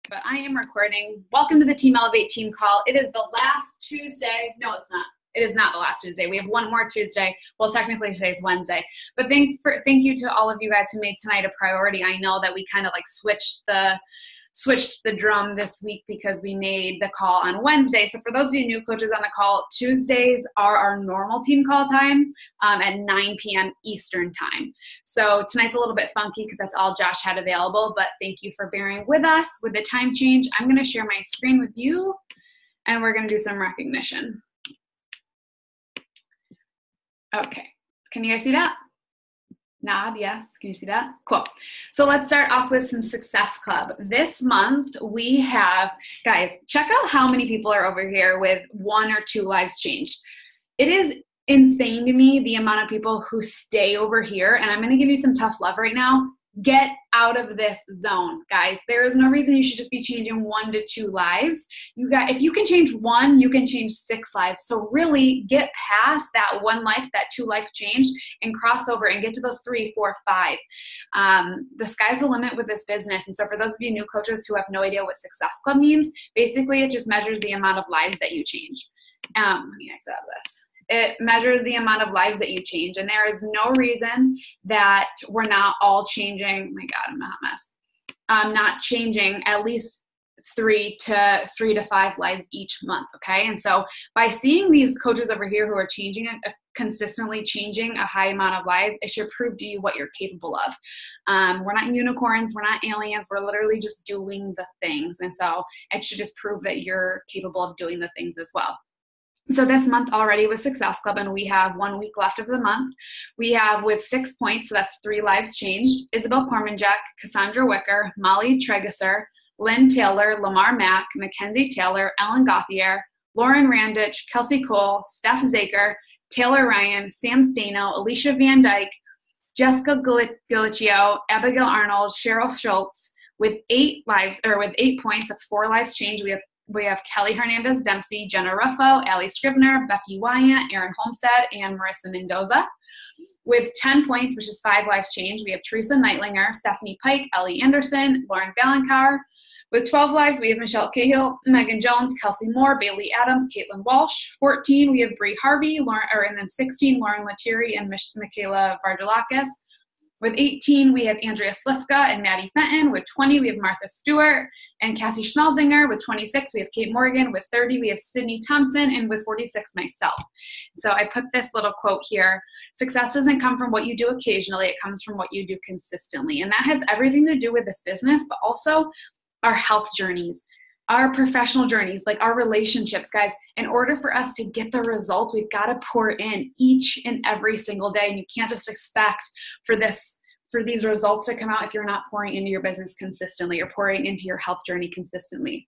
But I am recording. Welcome to the Team Elevate team call. It is the last Tuesday. No, it's not. It is not the last Tuesday. We have one more Tuesday. Well, technically today's Wednesday. But thank you to all of you guys who made tonight a priority. I know that we kind of like switched the drum this week because we made the call on Wednesday. So for those of you new coaches on the call, Tuesdays are our normal team call time at 9 p.m. Eastern time. So tonight's a little bit funky because that's all Josh had available, but thank you for bearing with us with the time change. I'm going to share my screen with you and we're going to do some recognition. Okay, can you guys see that? Nod, yes. Can you see that? Cool. So let's start off with some Success Club. This month we have, guys, check out how many people are over here with 1 or 2 lives changed. It is insane to me the amount of people who stay over here, and I'm going to give you some tough love right now. Get out of this zone, guys. There is no reason you should just be changing 1 to 2 lives. If you can change 1, you can change 6 lives. So really get past that 1 life, that 2 life change, and cross over and get to those 3, 4, 5. The sky's the limit with this business. And so for those of you new coaches who have no idea what Success Club means, basically it just measures the amount of lives that you change. Let me exit out of this. It measures the amount of lives that you change. And there is no reason that we're not all changing. Oh my God, I'm a hot mess. Not changing at least 3 to 5 lives each month. Okay. And so by seeing these coaches over here who are consistently changing a high amount of lives, it should prove to you what you're capable of. We're not unicorns. We're not aliens. We're literally just doing the things. And so it should just prove that you're capable of doing the things as well. So this month already was Success Club, and we have 1 week left of the month. We have with 6 points, so that's 3 lives changed, Isabel Kormanjak, Cassandra Wicker, Molly Tregesser, Lynn Taylor, Lamar Mack, Mackenzie Taylor, Ellen Gauthier, Lauren Randich, Kelsey Cole, Steph Zaker, Taylor Ryan, Sam Stano, Alicia Van Dyke, Jessica Galicchio, Abigail Arnold, Cheryl Schultz. With 8 points, that's 4 lives changed. We have Kelly Hernandez Dempsey, Jenna Ruffo, Allie Scribner, Becky Wyant, Aaron Homestead, and Marissa Mendoza. With 10 points, which is 5 lives changed, we have Teresa Neitlinger, Stephanie Pike, Ellie Anderson, Lauren Valencower. With 12 lives, we have Michelle Cahill, Megan Jones, Kelsey Moore, Bailey Adams, Caitlin Walsh. 14, we have Bree Harvey, and then 16, Lauren Lettieri and Michaela Vargelakis. With 18, we have Andrea Slifka and Maddie Fenton. With 20, we have Martha Stewart and Cassie Schmelzinger. With 26, we have Kate Morgan. With 30, we have Sydney Thompson. And with 46, myself. So I put this little quote here. Success doesn't come from what you do occasionally. It comes from what you do consistently. And that has everything to do with this business, but also our health journeys, our professional journeys, like our relationships, guys. In order for us to get the results, we've got to pour in each and every single day. And you can't just expect for these results to come out if you're not pouring into your business consistently or pouring into your health journey consistently.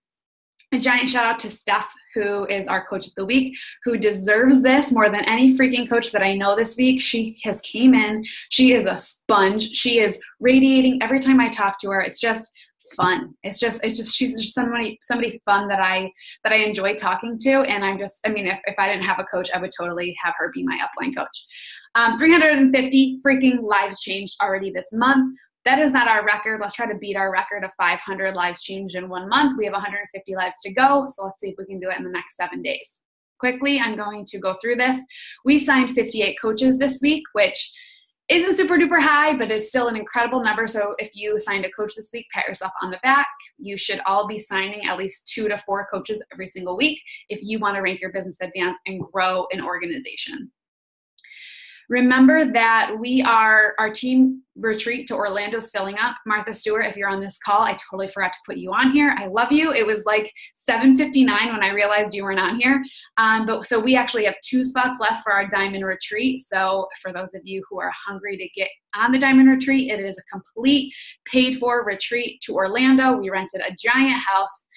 A giant shout out to Steph, who is our coach of the week, who deserves this more than any freaking coach that I know this week. She has came in. She is a sponge. She is radiating every time I talk to her. It's just fun. She's just somebody fun that I enjoy talking to. And if I didn't have a coach, I would totally have her be my upline coach. 350 freaking lives changed already this month. That is not our record. Let's try to beat our record of 500 lives changed in 1 month. We have 150 lives to go. So let's see if we can do it in the next 7 days. Quickly, I'm going to go through this. We signed 58 coaches this week, which isn't super duper high, but is still an incredible number. So if you signed a coach this week, pat yourself on the back. You should all be signing at least 2 to 4 coaches every single week if you want to rank your business advance and grow an organization. Remember that our team retreat to Orlando is filling up. Martha Stewart, if you're on this call, I totally forgot to put you on here. I love you. It was like 7:59 when I realized you weren't on here. So we actually have 2 spots left for our Diamond Retreat. So for those of you who are hungry to get on the Diamond Retreat, it is a complete paid-for retreat to Orlando. We rented a giant house.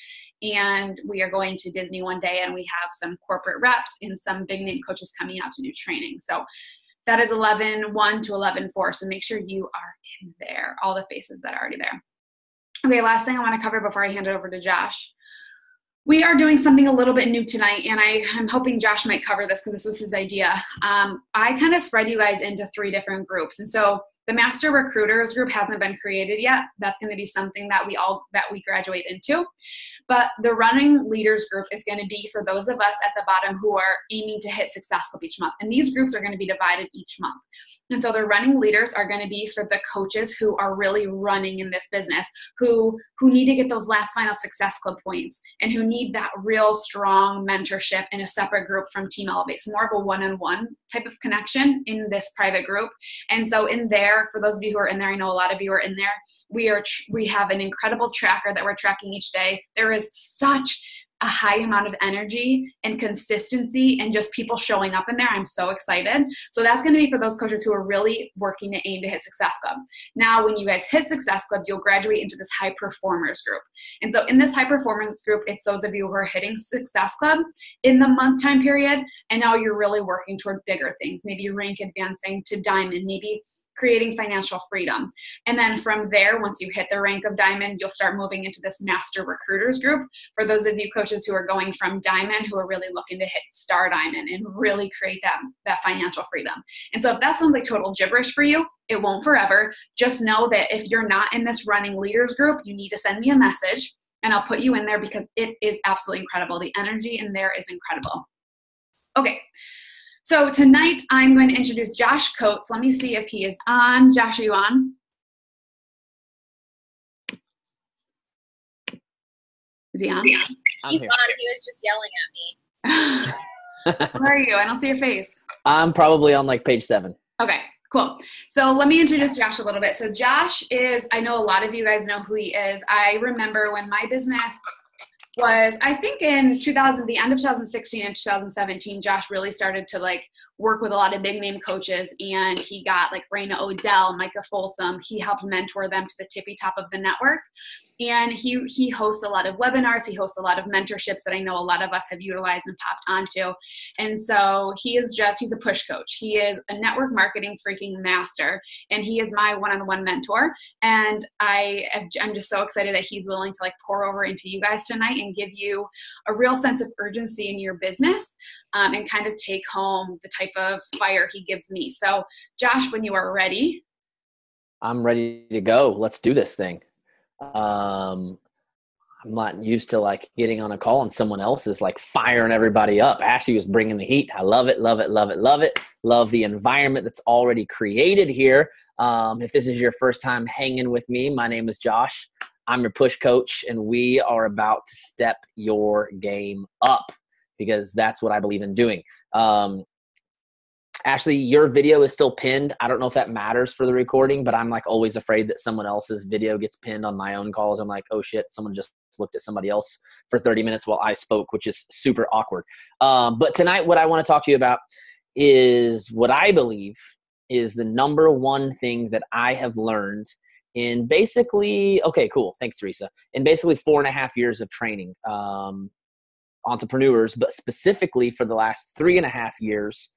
And we are going to Disney one day, and we have some corporate reps and some big name coaches coming out to do training. So that is 11/1 to 11/4. So make sure you are in there, all the faces that are already there. Okay, last thing I want to cover before I hand it over to Josh. We are doing something a little bit new tonight, and I'm hoping Josh might cover this because this was his idea. I kind of spread you guys into 3 different groups. And so The Master Recruiters group hasn't been created yet. That's going to be something that we graduate into. But the Running Leaders group is going to be for those of us at the bottom who are aiming to hit Success Club each month. And these groups are going to be divided each month. And so the running leaders are going to be for the coaches who are really running in this business, who need to get those last final Success Club points, and who need that real strong mentorship in a separate group from Team Elevate. It's more of a one-on-one type of connection in this private group. And so in there, for those of you who are in there, I know a lot of you are in there, we have an incredible tracker that we're tracking each day. There is such a high amount of energy and consistency and just people showing up in there. I'm so excited. So that's going to be for those coaches who are really working to aim to hit Success Club. Now, when you guys hit Success Club, you'll graduate into this high performers group. And so in this high performance group, it's those of you who are hitting Success Club in the month time period. And now you're really working toward bigger things, maybe rank advancing to diamond, maybe creating financial freedom. And then from there, once you hit the rank of diamond, you'll start moving into this Master Recruiters group for those of you coaches who are going from diamond, who are really looking to hit star diamond and really create that financial freedom. And so if that sounds like total gibberish for you, it won't forever. Just know that if you're not in this Running Leaders group, you need to send me a message and I'll put you in there because it is absolutely incredible. The energy in there is incredible. Okay. So tonight I'm going to introduce Josh Coates. Let me see if he is on. Josh, are you on? Is he on? He's on. He was just yelling at me. Where are you? I don't see your face. I'm probably on like page 7. Okay, cool. So let me introduce Josh a little bit. So Josh is, I know a lot of you guys know who he is. I remember when my business was, I think in the end of 2016 and 2017, Josh really started to like work with a lot of big name coaches, and he got like Raina Odell, Micah Folsom. He helped mentor them to the tippy top of the network. And he hosts a lot of webinars. He hosts a lot of mentorships that I know a lot of us have utilized and popped onto. And so he's a push coach. He is a network marketing freaking master, and he is my one-on-one mentor. And I'm just so excited that he's willing to like pour over into you guys tonight and give you a real sense of urgency in your business, and kind of take home the type of fire he gives me. So Josh, when you are ready. I'm ready to go. Let's do this thing. I'm not used to like getting on a call and someone else is like firing everybody up. Ashley was bringing the heat. I love it, love it, love it, love it. Love the environment that's already created here. If this is your first time hanging with me, my name is Josh. I'm your push coach, and we are about to step your game up because that's what I believe in doing. Ashley, your video is still pinned. I don't know if that matters for the recording, but I'm like always afraid that someone else's video gets pinned on my own calls. I'm like, oh shit, someone just looked at somebody else for 30 minutes while I spoke, which is super awkward. But tonight, what I want to talk to you about is what I believe is the number one thing that I have learned in basically, okay, cool. Thanks, Teresa. In basically 4.5 years of training entrepreneurs, but specifically for the last 3.5 years,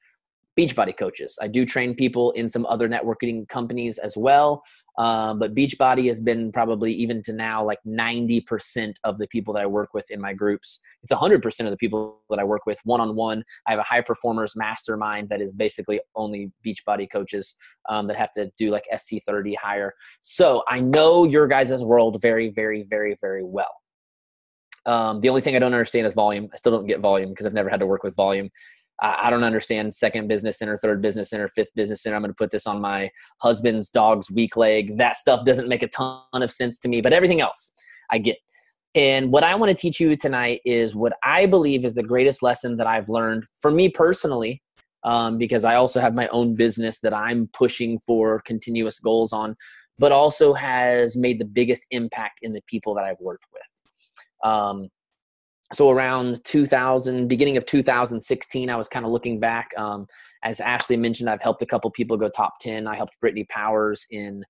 Beachbody coaches. I do train people in some other networking companies as well. But Beachbody has been probably even to now like 90% of the people that I work with in my groups. It's 100% of the people that I work with one-on-one. I have a high performers mastermind that is basically only Beachbody coaches that have to do like SC30 higher. So I know your guys' world very, very, very, very well. The only thing I don't understand is volume. I still don't get volume because I've never had to work with volume. I don't understand second business center, third business center, fifth business center. I'm going to put this on my husband's dog's weak leg. That stuff doesn't make a ton of sense to me, but everything else I get. And what I want to teach you tonight is what I believe is the greatest lesson that I've learned for me personally, because I also have my own business that I'm pushing for continuous goals on, but also has made the biggest impact in the people that I've worked with. So around beginning of 2016, I was kind of looking back. As Ashley mentioned, I've helped a couple people go top 10. I helped Brittany Powers in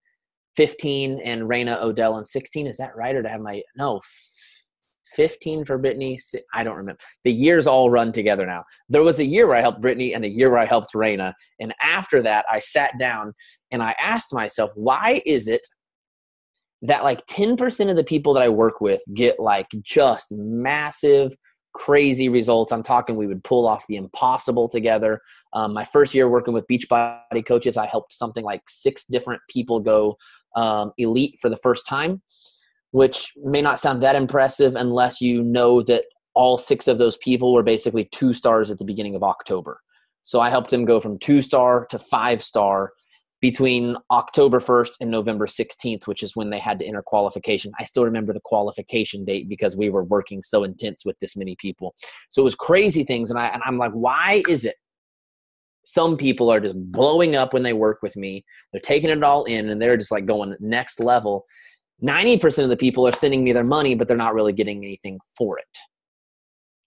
15 and Raina Odell in 16. Is that right? Or to have 15 for Brittany? I don't remember. The years all run together now. There was a year where I helped Brittany and a year where I helped Raina. And after that, I sat down and I asked myself, why is it that like 10% of the people that I work with get like just massive crazy results. I'm talking we would pull off the impossible together. My first year working with Beachbody coaches, I helped something like 6 different people go elite for the first time, which may not sound that impressive unless you know that all 6 of those people were basically 2 stars at the beginning of October. So I helped them go from 2-star to 5-star between October 1st and November 16th, which is when they had to enter qualification. I still remember the qualification date because we were working so intense with this many people. So it was crazy things. And I'm like, why is it some people are just blowing up when they work with me? They're taking it all in and they're just like going next level. 90% of the people are sending me their money, but they're not really getting anything for it.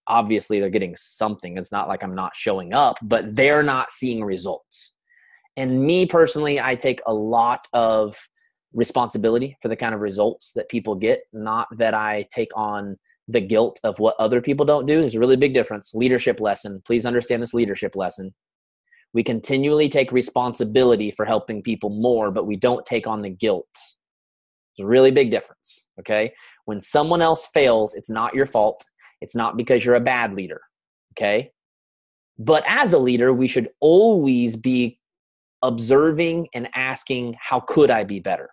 Obviously, they're getting something. It's not like I'm not showing up, but they're not seeing results. And me personally, I take a lot of responsibility for the kind of results that people get, not that I take on the guilt of what other people don't do. There's a really big difference. Leadership lesson. Please understand this leadership lesson. We continually take responsibility for helping people more, but we don't take on the guilt. There's a really big difference, okay? When someone else fails, it's not your fault. It's not because you're a bad leader, okay? But as a leader, we should always be observing and asking, how could I be better?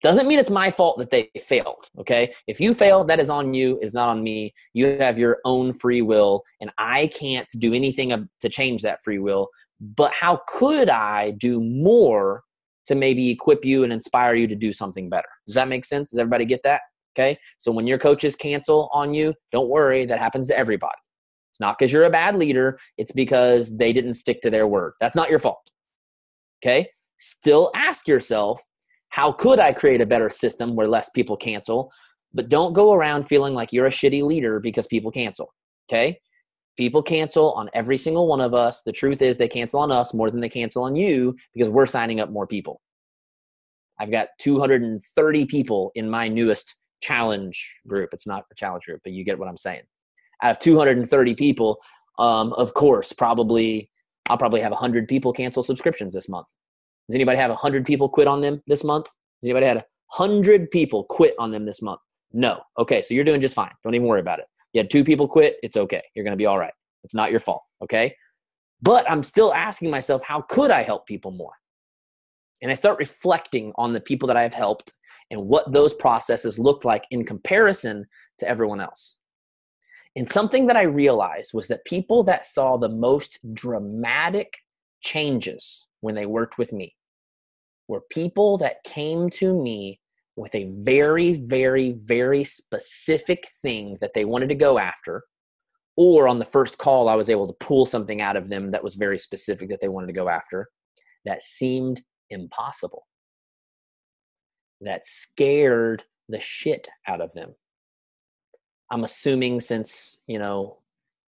Doesn't mean it's my fault that they failed, okay? If you fail, that is on you. It's not on me. You have your own free will, and I can't do anything to change that free will. But how could I do more to maybe equip you and inspire you to do something better? Does that make sense? Does everybody get that? Okay. So when your coaches cancel on you, don't worry. That happens to everybody. It's not because you're a bad leader. It's because they didn't stick to their word. That's not your fault. Okay. Still ask yourself, how could I create a better system where less people cancel? But don't go around feeling like you're a shitty leader because people cancel. Okay. People cancel on every single one of us. The truth is they cancel on us more than they cancel on you because we're signing up more people. I've got 230 people in my newest challenge group. It's not a challenge group, but you get what I'm saying. Out of 230 people, of course, I'll probably have 100 people cancel subscriptions this month. Does anybody have 100 people quit on them this month? Does anybody have 100 people quit on them this month? No. Okay, so you're doing just fine. Don't even worry about it. You had 2 people quit. It's okay. You're going to be all right. It's not your fault, okay? But I'm still asking myself, how could I help people more? And I start reflecting on the people that I've helped and what those processes looked like in comparison to everyone else. And something that I realized was that people that saw the most dramatic changes when they worked with me were people that came to me with a very, very, very specific thing that they wanted to go after. Or on the first call, I was able to pull something out of them that was very specific that they wanted to go after that seemed impossible, that scared the shit out of them. I'm assuming since,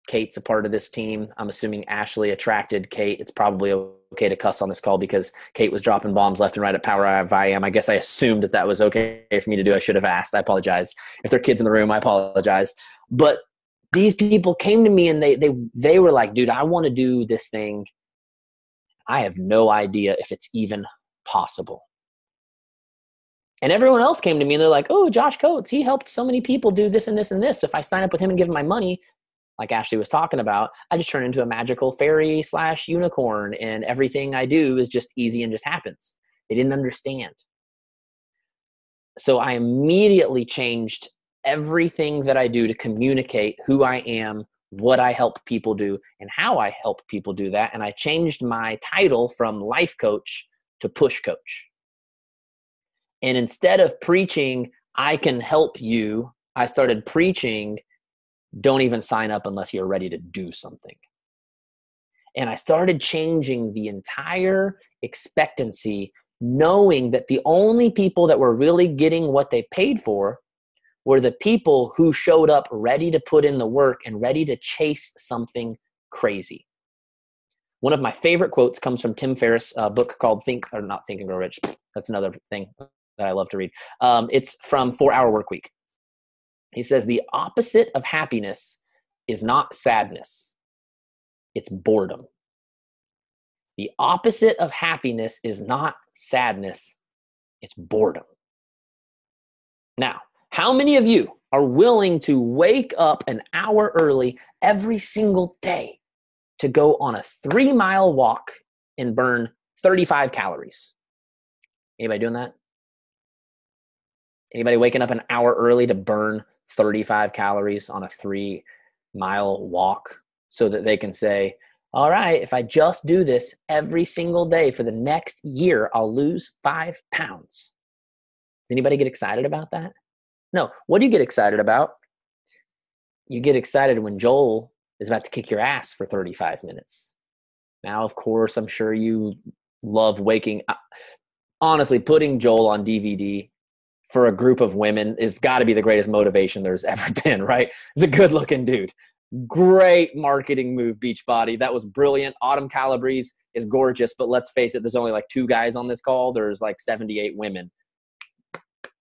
Kate's a part of this team, I'm assuming Ashley attracted Kate. It's probably okay to cuss on this call because Kate was dropping bombs left and right at Power IM. I guess I assumed that was okay for me to do. I should have asked. I apologize. If there are kids in the room, I apologize. But these people came to me and they were like, dude, I want to do this thing. I have no idea if it's even possible. And everyone else came to me and they're like, oh, Josh Coates, he helped so many people do this and this and this. If I sign up with him and give him my money, like Ashley was talking about, I just turn into a magical fairy / unicorn and everything I do is just easy and just happens. They didn't understand. So I immediately changed everything that I do to communicate who I am, what I help people do, and how I help people do that. And I changed my title from life coach to push coach. And instead of preaching, I can help you, I started preaching, don't even sign up unless you're ready to do something. And I started changing the entire expectancy, knowing that the only people that were really getting what they paid for were the people who showed up ready to put in the work and ready to chase something crazy. One of my favorite quotes comes from Tim Ferriss, a book called Think and Grow Rich. That's another thing that I love to read. It's from 4 Hour Workweek. He says, the opposite of happiness is not sadness. It's boredom. The opposite of happiness is not sadness. It's boredom. Now, how many of you are willing to wake up an hour early every single day to go on a 3-mile walk and burn 35 calories. Anybody doing that? Anybody waking up an hour early to burn 35 calories on a 3-mile walk so that they can say, all right, if I just do this every single day for the next year, I'll lose 5 pounds. Does anybody get excited about that? No. What do you get excited about? You get excited when Joel is about to kick your ass for 35 minutes. Now, of course, I'm sure you love waking up. Honestly, putting Joel on DVD for a group of women is got to be the greatest motivation there's ever been, right? He's a good-looking dude. Great marketing move, Beachbody. That was brilliant. Autumn Calabrese is gorgeous, but let's face it, there's only like 2 guys on this call. There's like 78 women.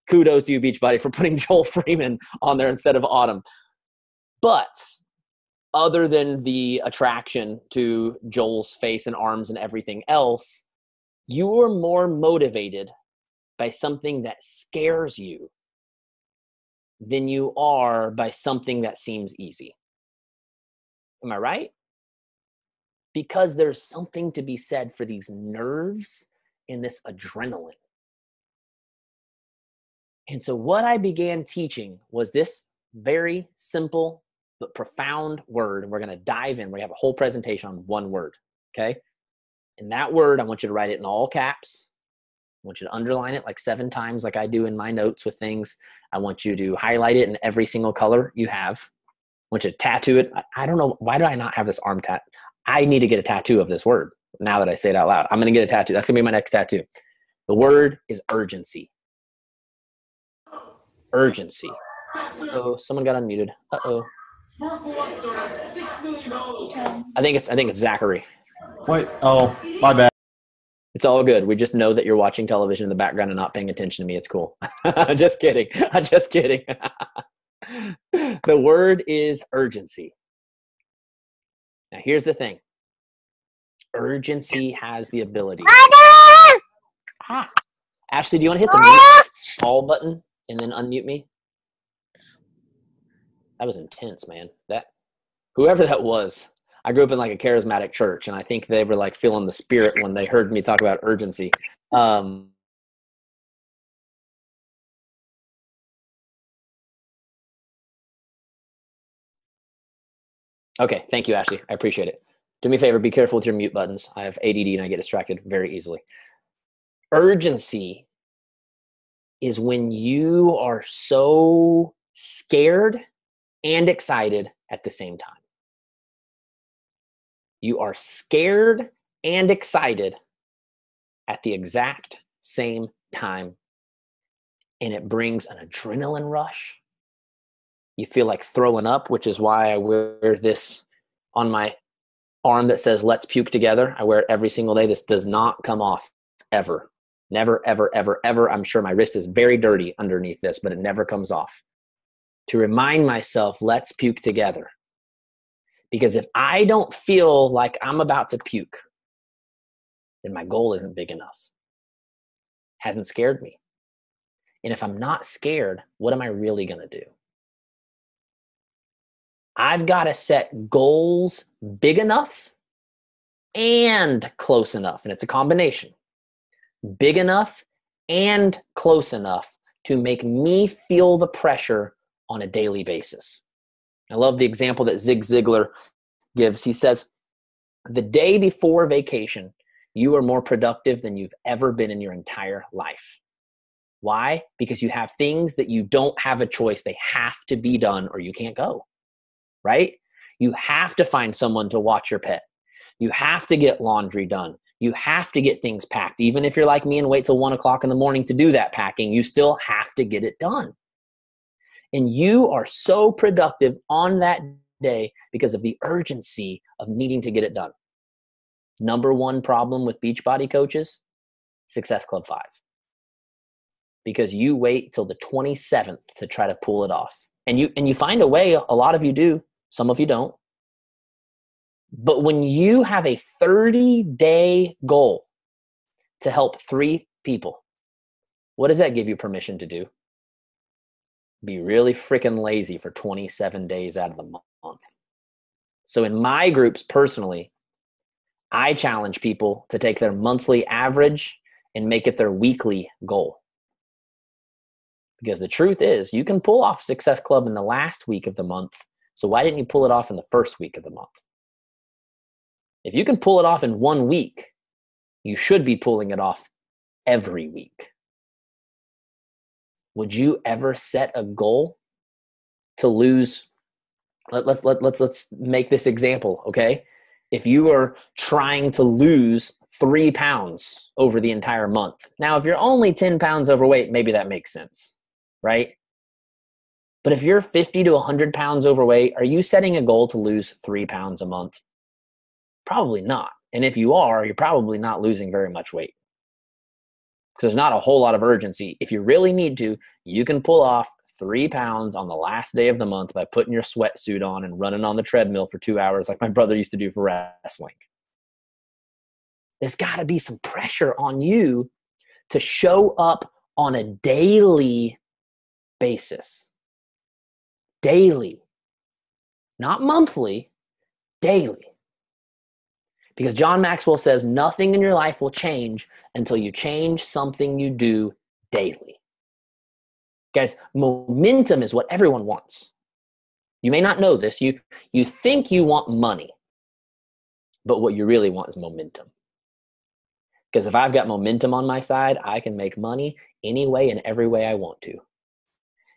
Kudos to you, Beachbody, for putting Joel Freeman on there instead of Autumn. But other than the attraction to Joel's face and arms and everything else, you are more motivated by something that scares you than you are by something that seems easy. Am I right? Because there's something to be said for these nerves and this adrenaline. And so what I began teaching was this very simple but profound word. And we're going to dive in. We have a whole presentation on one word, okay? And that word, I want you to write it in all caps. I want you to underline it like 7 times like I do in my notes with things. I want you to highlight it in every single color you have. I want you to tattoo it. I don't know. Why do I not have this arm tat? I need to get a tattoo of this word now that I say it out loud. I'm going to get a tattoo. That's going to be my next tattoo. The word is urgency. Urgency. Uh-oh, someone got unmuted. Uh-oh. I think it's Zachary. Wait, oh, my bad. It's all good. We just know that you're watching television in the background and not paying attention to me. It's cool. Just kidding. I'm just kidding. The word is urgency. Now, here's the thing. Urgency has the ability. Ashley, do you want to hit the mute all button and then unmute me? That was intense, man. Whoever that was, I grew up in like a charismatic church, and I think they were like feeling the spirit when they heard me talk about urgency. Okay, thank you, Ashley. I appreciate it. Do me a favor, be careful with your mute buttons. I have ADD and I get distracted very easily. Urgency is when you are so scared and excited at the same time. You are scared and excited at the exact same time. And it brings an adrenaline rush. You feel like throwing up, which is why I wear this on my arm that says, let's puke together. I wear it every single day. This does not come off ever. Never, ever, ever, ever. I'm sure my wrist is very dirty underneath this, but it never comes off. To remind myself, let's puke together. Because if I don't feel like I'm about to puke, then my goal isn't big enough. Hasn't scared me. And if I'm not scared, what am I really going to do? I've got to set goals big enough and close enough. And it's a combination. Big enough and close enough to make me feel the pressure on a daily basis. I love the example that Zig Ziglar gives. He says, the day before vacation, you are more productive than you've ever been in your entire life. Why? Because you have things that you don't have a choice. They have to be done or you can't go, right? You have to find someone to watch your pet. You have to get laundry done. You have to get things packed. Even if you're like me and wait till 1 o'clock in the morning to do that packing, you still have to get it done. And you are so productive on that day because of the urgency of needing to get it done. Number one problem with Beachbody coaches, Success Club 5. Because you wait till the 27th to try to pull it off. And you find a way, a lot of you do, some of you don't. But when you have a 30-day goal to help 3 people, what does that give you permission to do? Be really freaking lazy for 27 days out of the month. So in my groups personally, I challenge people to take their monthly average and make it their weekly goal. Because the truth is, you can pull off Success Club in the last week of the month. So why didn't you pull it off in the first week of the month? If you can pull it off in 1 week, you should be pulling it off every week. Would you ever set a goal to lose? Let's make this example, okay? If you are trying to lose 3 pounds over the entire month. Now, if you're only 10 pounds overweight, maybe that makes sense, right? But if you're 50 to 100 pounds overweight, are you setting a goal to lose 3 pounds a month? Probably not. And if you are, you're probably not losing very much weight. Because there's not a whole lot of urgency. If you really need to, you can pull off 3 pounds on the last day of the month by putting your sweatsuit on and running on the treadmill for 2 hours like my brother used to do for wrestling. There's got to be some pressure on you to show up on a daily basis. Daily. Not monthly, daily. Because John Maxwell says nothing in your life will change until you change something you do daily. Guys, momentum is what everyone wants. You may not know this. You think you want money, but what you really want is momentum. Because if I've got momentum on my side, I can make money any way and every way I want to.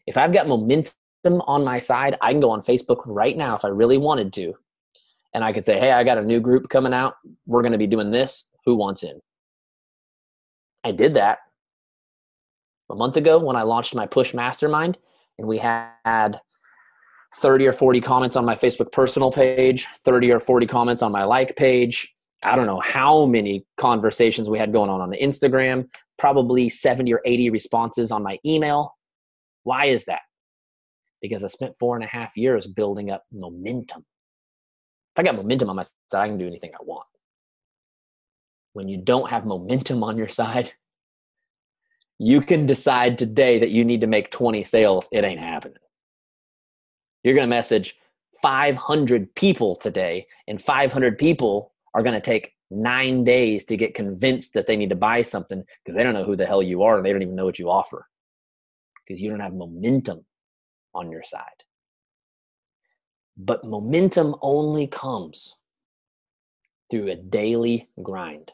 If I've got momentum on my side, I can go on Facebook right now if I really wanted to. And I could say, hey, I got a new group coming out. We're going to be doing this. Who wants in? I did that a month ago when I launched my Push Mastermind. And we had 30 or 40 comments on my Facebook personal page, 30 or 40 comments on my like page. I don't know how many conversations we had going on the Instagram, probably 70 or 80 responses on my email. Why is that? Because I spent 4.5 years building up momentum. If I got momentum on my side, I can do anything I want. When you don't have momentum on your side, you can decide today that you need to make 20 sales. It ain't happening. You're going to message 500 people today, and 500 people are going to take 9 days to get convinced that they need to buy something because they don't know who the hell you are and they don't even know what you offer because you don't have momentum on your side. But momentum only comes through a daily grind.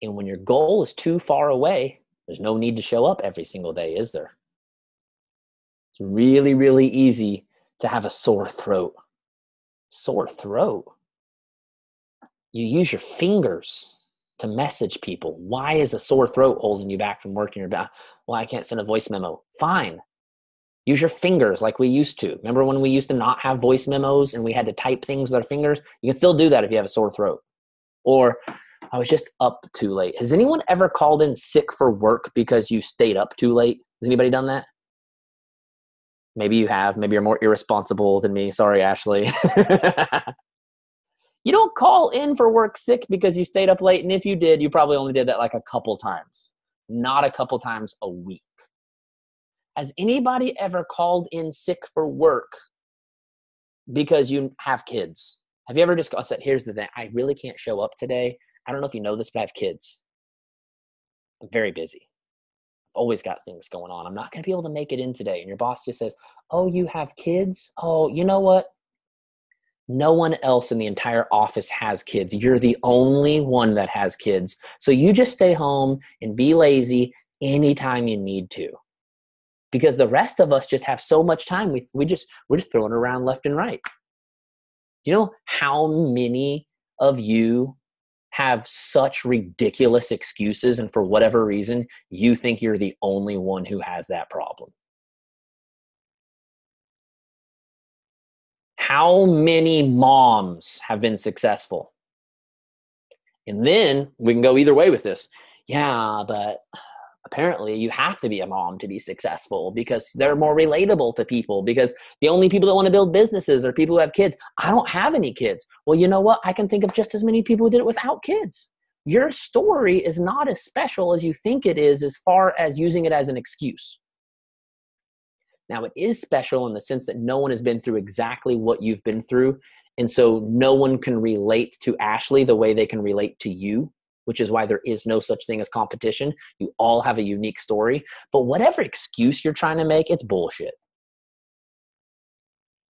And when your goal is too far away, there's no need to show up every single day, is there? It's really, really easy to have a sore throat. Sore throat. You use your fingers to message people. Why is a sore throat holding you back from working your back? Well, I can't send a voice memo. Fine. Use your fingers like we used to. Remember when we used to not have voice memos and we had to type things with our fingers? You can still do that if you have a sore throat. Or I was just up too late. Has anyone ever called in sick for work because you stayed up too late? Has anybody done that? Maybe you have. Maybe you're more irresponsible than me. Sorry, Ashley. You don't call in for work sick because you stayed up late. And if you did, you probably only did that like a couple times, not a couple times a week. Has anybody ever called in sick for work because you have kids? Have you ever just said, here's the thing, I really can't show up today. I don't know if you know this, but I have kids. I'm very busy. I've always got things going on. I'm not going to be able to make it in today. And your boss just says, oh, you have kids? Oh, you know what? No one else in the entire office has kids. You're the only one that has kids. So you just stay home and be lazy anytime you need to. Because the rest of us just have so much time. We're just throwing it around left and right. Do you know how many of you have such ridiculous excuses and for whatever reason, you think you're the only one who has that problem? How many moms have been successful? And then we can go either way with this. Yeah, but apparently you have to be a mom to be successful because they're more relatable to people, because the only people that want to build businesses are people who have kids. I don't have any kids. Well, you know what? I can think of just as many people who did it without kids. Your story is not as special as you think it is as far as using it as an excuse. Now, it is special in the sense that no one has been through exactly what you've been through. And so no one can relate to Ashley the way they can relate to you, which is why there is no such thing as competition. You all have a unique story. But whatever excuse you're trying to make, it's bullshit.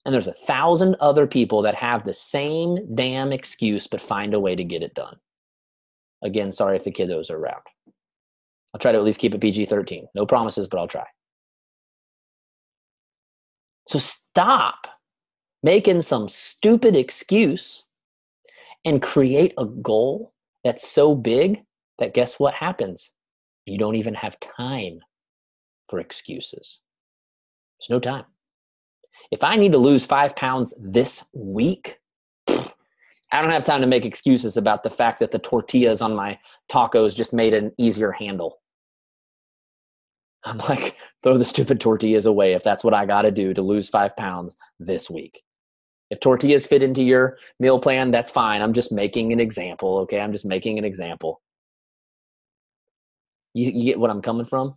And there's 1,000 other people that have the same damn excuse but find a way to get it done. Again, sorry if the kiddos are around. I'll try to at least keep it PG-13. No promises, but I'll try. So stop making some stupid excuse and create a goal that's so big that guess what happens? You don't even have time for excuses. There's no time. If I need to lose 5 pounds this week, I don't have time to make excuses about the fact that the tortillas on my tacos just made an easier handle. I'm like, throw the stupid tortillas away if that's what I got to do to lose 5 pounds this week. If tortillas fit into your meal plan, that's fine. I'm just making an example, okay? I'm just making an example. You get what I'm coming from?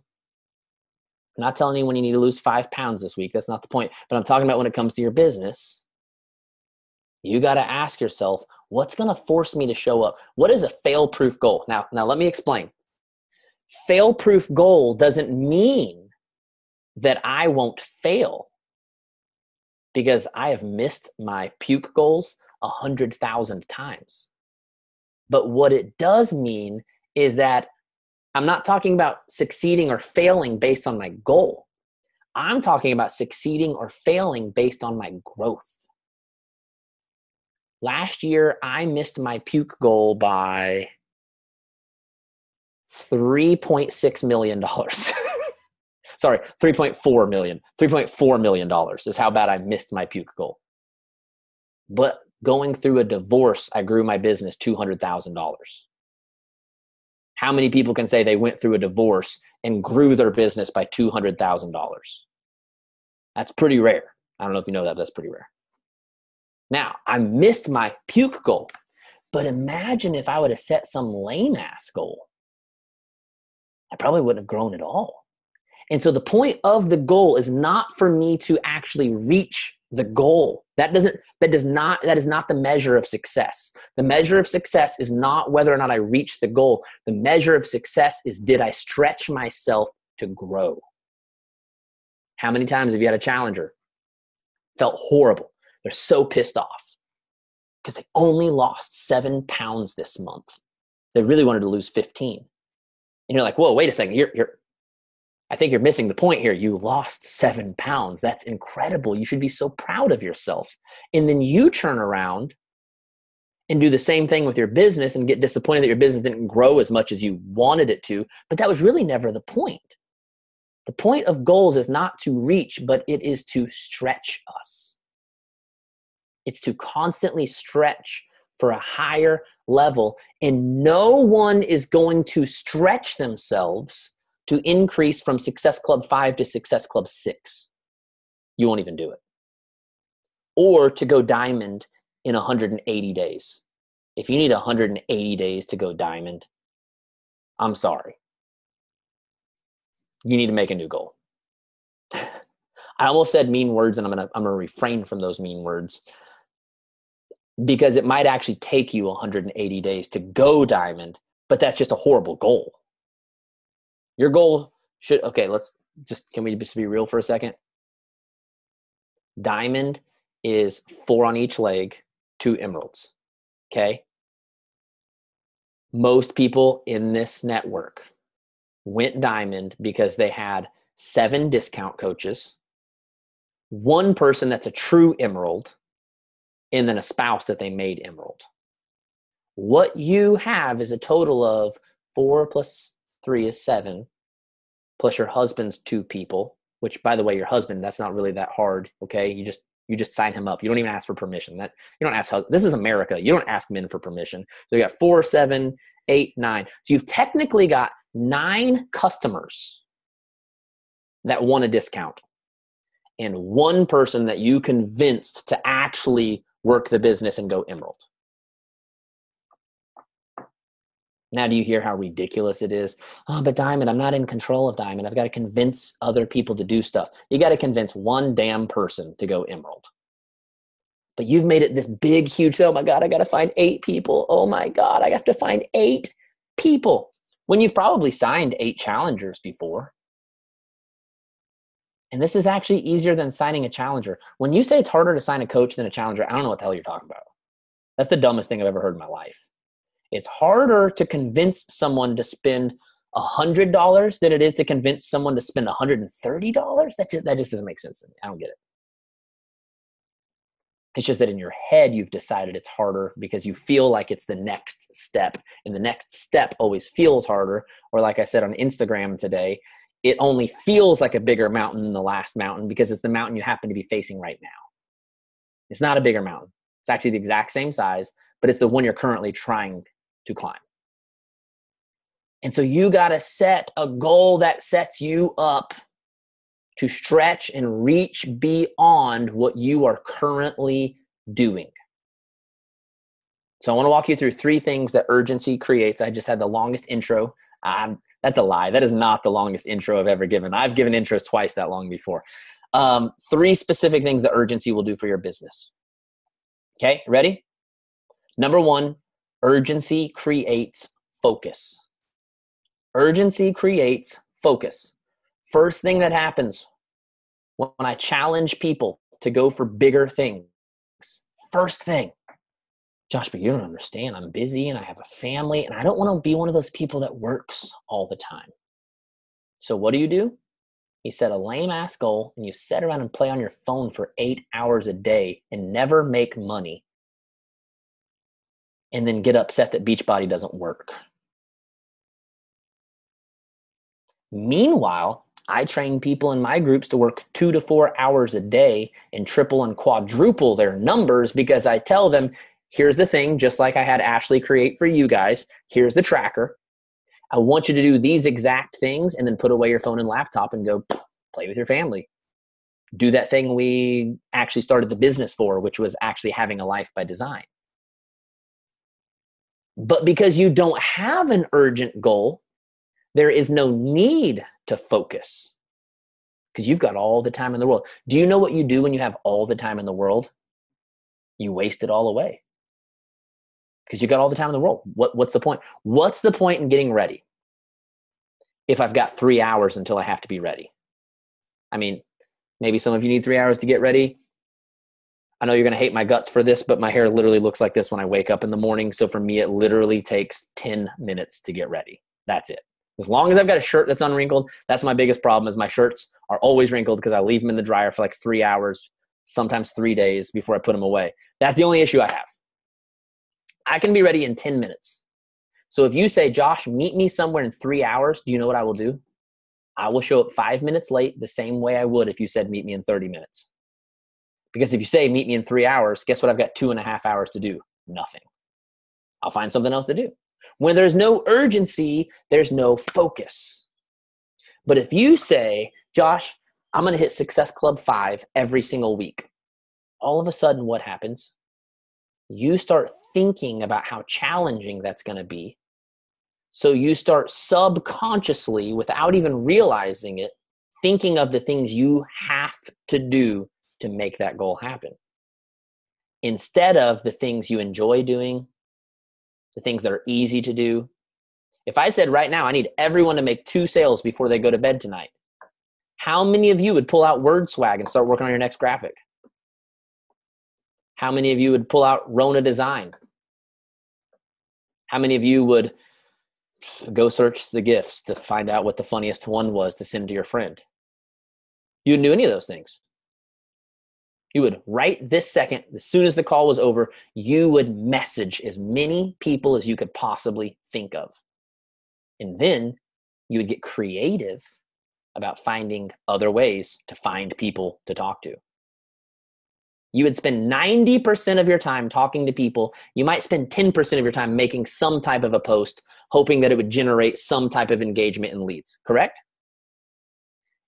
I'm not telling you when you need to lose 5 pounds this week. That's not the point. But I'm talking about when it comes to your business. You got to ask yourself, what's going to force me to show up? What is a fail-proof goal? Now let me explain. Fail-proof goal doesn't mean that I won't fail, because I have missed my puke goals 100,000 times. But what it does mean is that I'm not talking about succeeding or failing based on my goal. I'm talking about succeeding or failing based on my growth. Last year, I missed my puke goal by $3.6 million. Sorry, $3.4 million. $3.4 million is how bad I missed my puke goal. But going through a divorce, I grew my business $200,000. How many people can say they went through a divorce and grew their business by $200,000? That's pretty rare. I don't know if you know that, but that's pretty rare. Now, I missed my puke goal, but imagine if I would have set some lame-ass goal. I probably wouldn't have grown at all. And so the point of the goal is not for me to actually reach the goal. That is not the measure of success. The measure of success is not whether or not I reach the goal. The measure of success is, did I stretch myself to grow? How many times have you had a challenger? Felt horrible. They're so pissed off because they only lost 7 pounds this month. They really wanted to lose 15. And you're like, whoa, wait a second. I think you're missing the point here. You lost 7 pounds. That's incredible. You should be so proud of yourself. And then you turn around and do the same thing with your business and get disappointed that your business didn't grow as much as you wanted it to. But that was really never the point. The point of goals is not to reach, but it is to stretch us. It's to constantly stretch for a higher level. And no one is going to stretch themselves to increase from Success Club 5 to Success Club 6. You won't even do it. Or to go diamond in 180 days. If you need 180 days to go diamond, I'm sorry. You need to make a new goal. I almost said mean words, and I'm gonna refrain from those mean words, because it might actually take you 180 days to go diamond, but that's just a horrible goal. Your goal should, okay, can we just be real for a second? Diamond is 4 on each leg, 2 emeralds, okay? Most people in this network went diamond because they had 7 discount coaches, 1 person that's a true emerald, and then a spouse that they made emerald. What you have is a total of 4 plus 3 is 7, plus your husband's 2 people, which, by the way, your husband, that's not really that hard, okay? You just sign him up. You don't even ask for permission. You don't ask. This is America. You don't ask men for permission. So you got 4, 7, 8, 9. So you've technically got 9 customers that want a discount, and 1 person that you convinced to actually work the business and go emerald. Now, do you hear how ridiculous it is? Oh, but Diamond, I'm not in control of Diamond. I've got to convince other people to do stuff. You got to convince one damn person to go Emerald. But you've made it this big, huge, oh my God, I got to find 8 people. Oh my God, I have to find 8 people. When you've probably signed 8 challengers before. And this is actually easier than signing a challenger. When you say it's harder to sign a coach than a challenger, I don't know what the hell you're talking about. That's the dumbest thing I've ever heard in my life. It's harder to convince someone to spend $100 than it is to convince someone to spend $130. That just doesn't make sense to me. I don't get it. It's just that in your head, you've decided it's harder because you feel like it's the next step. And the next step always feels harder. Or like I said on Instagram today, it only feels like a bigger mountain than the last mountain because it's the mountain you happen to be facing right now. It's not a bigger mountain. It's actually the exact same size, but it's the one you're currently trying to climb. And so you got to set a goal that sets you up to stretch and reach beyond what you are currently doing. So I want to walk you through 3 things that urgency creates. I just had the longest intro. That's a lie. That is not the longest intro I've ever given. I've given intros twice that long before. 3 specific things that urgency will do for your business. Okay, ready? Number 1, urgency creates focus. Urgency creates focus. First thing that happens when I challenge people to go for bigger things, first thing, Josh, but you don't understand. I'm busy and I have a family and I don't want to be one of those people that works all the time. So what do? You set a lame ass goal and you sit around and play on your phone for 8 hours a day and never make money. And then get upset that Beachbody doesn't work. Meanwhile, I train people in my groups to work 2 to 4 hours a day and triple and quadruple their numbers because I tell them, here's the thing, just like I had Ashley create for you guys, here's the tracker. I want you to do these exact things and then put away your phone and laptop and go play with your family. Do that thing we actually started the business for, which was actually having a life by design. But because you don't have an urgent goal, there is no need to focus because you've got all the time in the world. Do you know what you do when you have all the time in the world? You waste it all away because you got all the time in the world. What's the point? What's the point in getting ready if I've got 3 hours until I have to be ready? I mean, maybe some of you need 3 hours to get ready. I know you're going to hate my guts for this, but my hair literally looks like this when I wake up in the morning. So for me, it literally takes 10 minutes to get ready. That's it. As long as I've got a shirt that's unwrinkled, that's my biggest problem is my shirts are always wrinkled because I leave them in the dryer for like 3 hours, sometimes 3 days before I put them away. That's the only issue I have. I can be ready in 10 minutes. So if you say, Josh, meet me somewhere in 3 hours, do you know what I will do? I will show up 5 minutes late the same way I would if you said meet me in 30 minutes. Because if you say meet me in 3 hours, guess what I've got 2.5 hours to do? Nothing. I'll find something else to do. When there's no urgency, there's no focus. But if you say, Josh, I'm going to hit Success Club 5 every single week, all of a sudden what happens? You start thinking about how challenging that's going to be. So you start subconsciously, without even realizing it, thinking of the things you have to do to make that goal happen. Instead of the things you enjoy doing, the things that are easy to do. If I said right now, I need everyone to make 2 sales before they go to bed tonight, how many of you would pull out Word Swag and start working on your next graphic? How many of you would pull out Rona Design? How many of you would go search the GIFs to find out what the funniest one was to send to your friend? You wouldn't do any of those things. You would, right this second, as soon as the call was over, you would message as many people as you could possibly think of. And then you would get creative about finding other ways to find people to talk to. You would spend 90% of your time talking to people. You might spend 10% of your time making some type of a post, hoping that it would generate some type of engagement and leads, correct?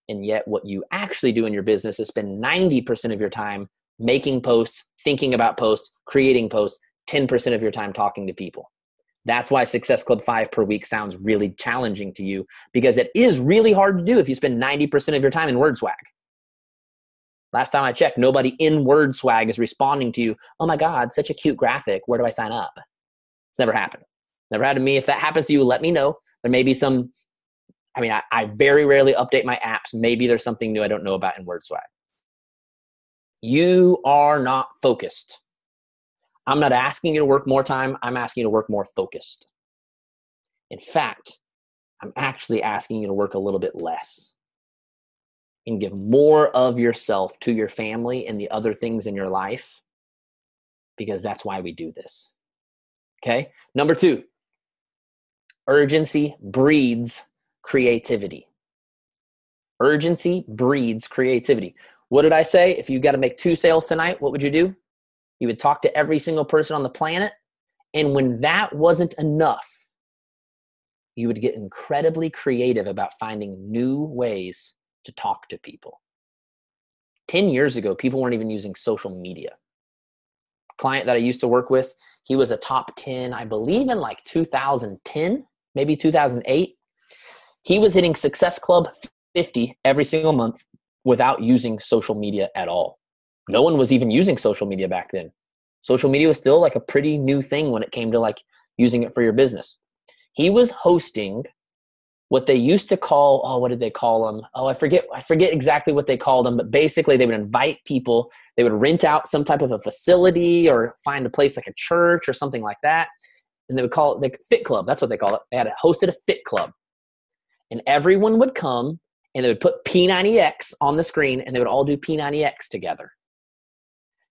And yet what you actually do in your business is spend 90% of your time making posts, thinking about posts, creating posts, 10% of your time talking to people. That's why Success Club 5 per week sounds really challenging to you, because it is really hard to do if you spend 90% of your time in WordSwag. Last time I checked, nobody in WordSwag is responding to you, oh my God, such a cute graphic. Where do I sign up? It's never happened. Never happened to me. If that happens to you, let me know. There may be some, I very rarely update my apps. Maybe there's something new I don't know about in WordSwag. You are not focused. I'm not asking you to work more time. I'm asking you to work more focused. In fact, I'm actually asking you to work a little bit less and give more of yourself to your family and the other things in your life, because that's why we do this. Okay? Number 2, urgency breeds creativity. Urgency breeds creativity. What did I say? If you got to make 2 sales tonight, what would you do? You would talk to every single person on the planet. And when that wasn't enough, you would get incredibly creative about finding new ways to talk to people. 10 years ago, people weren't even using social media. A client that I used to work with, he was a top 10, I believe in like 2010, maybe 2008. He was hitting Success Club 50 every single month without using social media at all. No one was even using social media back then. Social media was still like a pretty new thing when it came to like using it for your business. He was hosting what they used to call, what did they call them? I forget exactly what they called them, but basically they would invite people. They would rent out some type of a facility or find a place like a church or something like that. And they would call it the Fit Club. That's what they call it. They had hosted a Fit Club. And everyone would come and they would put P90X on the screen and they would all do P90X together.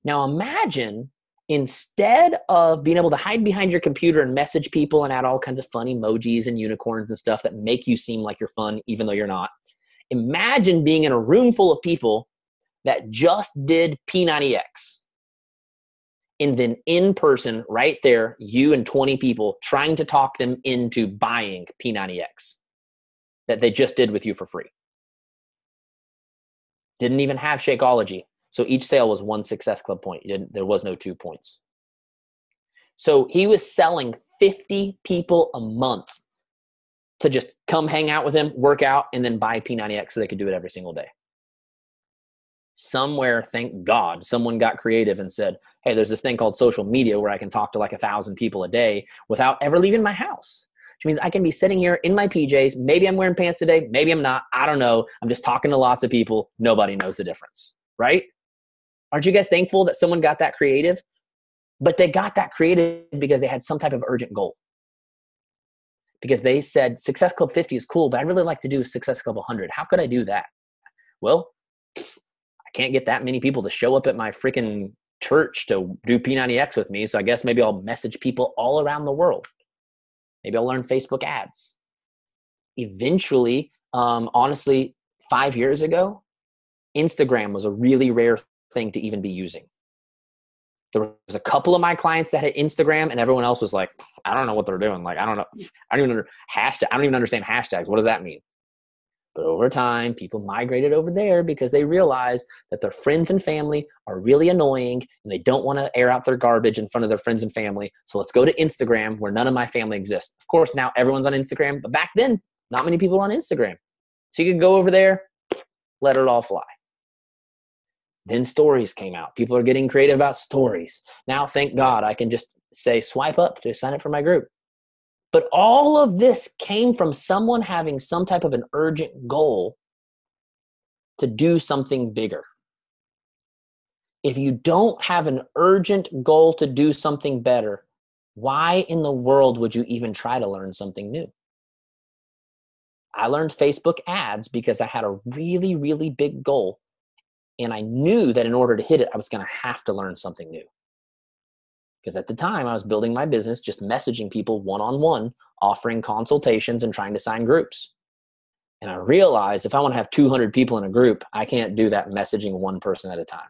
Now imagine, instead of being able to hide behind your computer and message people and add all kinds of fun emojis and unicorns and stuff that make you seem like you're fun even though you're not, imagine being in a room full of people that just did P90X. And then in person, right there, you and 20 people trying to talk them into buying P90X that they just did with you for free. Didn't even have Shakeology. So each sale was 1 Success Club point. There was no 2 points. So he was selling 50 people a month to just come hang out with him, work out, and then buy P90X so they could do it every single day. Somewhere, thank God, someone got creative and said, hey, there's this thing called social media where I can talk to like 1,000 people a day without ever leaving my house. Which means I can be sitting here in my PJs. Maybe I'm wearing pants today. Maybe I'm not. I don't know. I'm just talking to lots of people. Nobody knows the difference, right? Aren't you guys thankful that someone got that creative? But they got that creative because they had some type of urgent goal. Because they said, Success Club 50 is cool, but I'd really like to do Success Club 100. How could I do that? Well, I can't get that many people to show up at my freaking church to do P90X with me, so I guess maybe I'll message people all around the world. Maybe I'll learn Facebook ads. Eventually, honestly, 5 years ago, Instagram was a really rare thing to even be using. There was a couple of my clients that had Instagram and everyone else was like, I don't know what they're doing. Like, I don't know. I don't even understand hashtags. What does that mean? But over time, people migrated over there because they realized that their friends and family are really annoying and they don't want to air out their garbage in front of their friends and family. So let's go to Instagram where none of my family exists. Of course, now everyone's on Instagram, but back then, not many people were on Instagram. So you could go over there, let it all fly. Then stories came out. People are getting creative about stories. Now, thank God, I can just say swipe up to sign up for my group. But all of this came from someone having some type of an urgent goal to do something bigger. If you don't have an urgent goal to do something better, why in the world would you even try to learn something new? I learned Facebook ads because I had a really, really big goal. And I knew that in order to hit it, I was going to have to learn something new. Because at the time, I was building my business, just messaging people one-on-one, offering consultations and trying to sign groups. And I realized if I want to have 200 people in a group, I can't do that messaging one person at a time.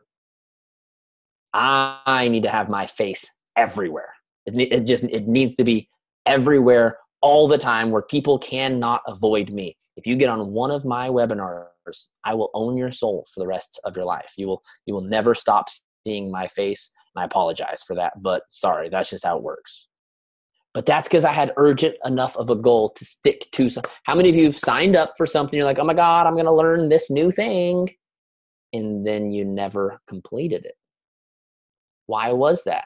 I need to have my face everywhere. It needs to be everywhere all the time where people cannot avoid me. If you get on one of my webinars, I will own your soul for the rest of your life. You will never stop seeing my face. And I apologize for that, but sorry, that's just how it works. But that's because I had urgent enough of a goal to stick to something. How many of you have signed up for something? You're like, oh my God, I'm going to learn this new thing. And then you never completed it. Why was that?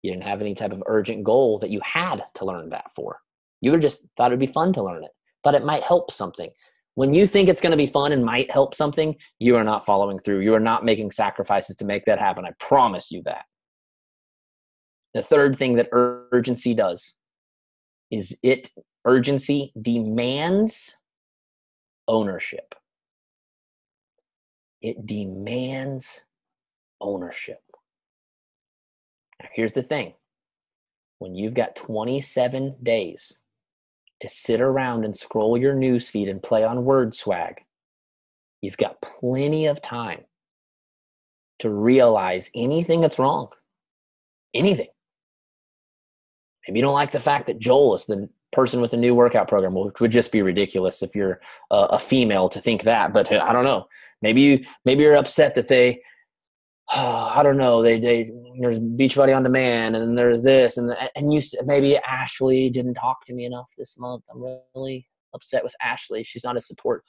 You didn't have any type of urgent goal that you had to learn that for. You just thought it'd be fun to learn it, thought it might help something. When you think it's going to be fun and might help something, you are not following through. You are not making sacrifices to make that happen. I promise you that. The third thing that urgency does is urgency demands ownership. It demands ownership. Now, here's the thing. When you've got 27 days to sit around and scroll your newsfeed and play on word swag, you've got plenty of time to realize anything that's wrong. Anything. Maybe you don't like the fact that Joel is the person with a new workout program, which would just be ridiculous if you're a female to think that. But I don't know. Maybe you're upset that I don't know. There's Beachbody on Demand, and there's this, and maybe Ashley didn't talk to me enough this month. I'm really upset with Ashley. She's not a support.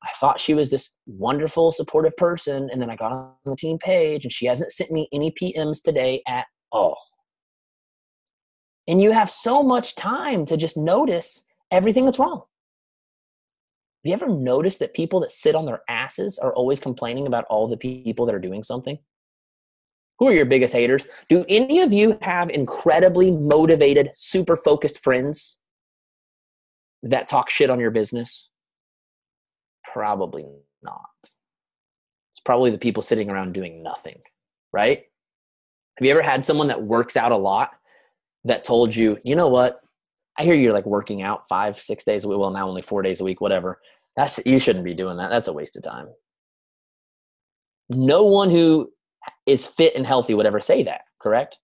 I thought she was this wonderful, supportive person, and then I got on the team page, and she hasn't sent me any PMs today at all. And you have so much time to just notice everything that's wrong. Have you ever noticed that people that sit on their asses are always complaining about all the people that are doing something? Who are your biggest haters? Do any of you have incredibly motivated, super focused friends that talk shit on your business? Probably not. It's probably the people sitting around doing nothing, right? Have you ever had someone that works out a lot that told you, you know what? I hear you're like working out 5-6 days a week. Well, now only 4 days a week, whatever. You shouldn't be doing that. That's a waste of time. No one who is fit and healthy would ever say that, correct?